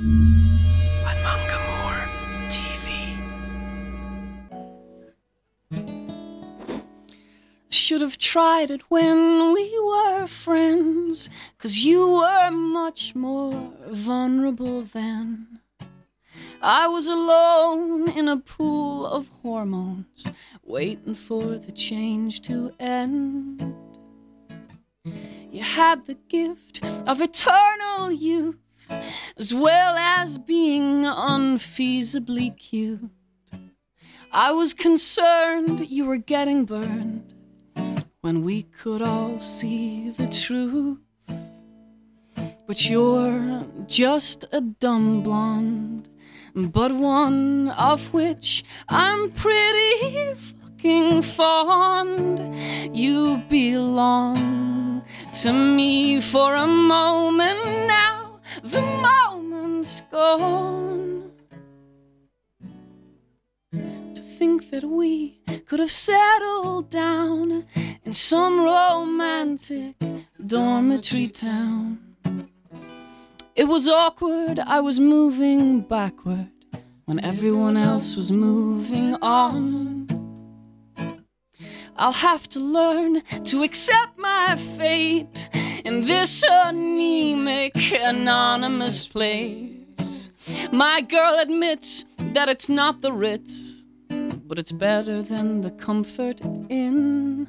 on Meangadh TV. Should have tried it when we were friends, 'cause you were much more vulnerable then. I was alone in a pool of hormones, waiting for the change to end. You had the gift of eternal youth, as well as being unfeasibly cute. I was concerned you were getting burned when we could all see the truth. But you're just a dumb blonde, but one of which I'm pretty fucking fond. You belong to me for a moment now, the moment's gone. To think that we could have settled down in some romantic dormitory town. It was awkward, I was moving backward when everyone else was moving on. I'll have to learn to accept my fate in this anemic, anonymous place. My girl admits that it's not the Ritz, but it's better than the Comfort Inn.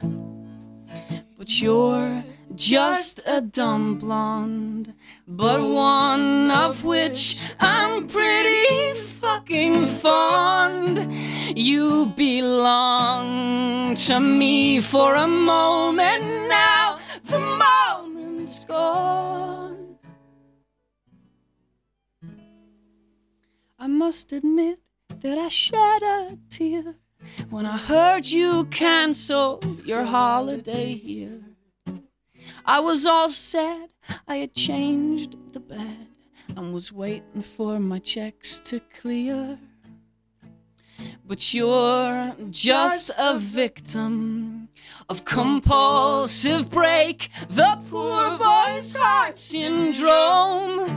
But you're just a dumb blonde, but one of which I'm pretty fucking fond. You belong to me for a moment now, the moment's gone. I must admit that I shed a tear when I heard you cancel your holiday here. I was all sad, I had changed the bed and was waiting for my checks to clear. But you're just a victim of compulsive break, the poor boy's heart syndrome.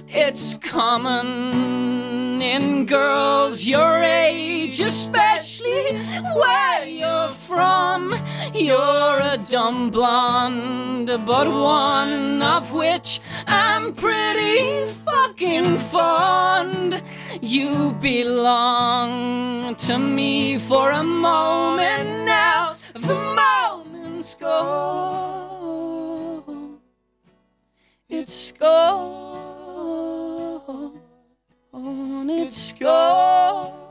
It's common in girls your age, especially where you're from. You're a dumb blonde, but one of which I'm pretty fucking fond. You belong to me for a moment now, the moment's gone. It's gone. It's gone.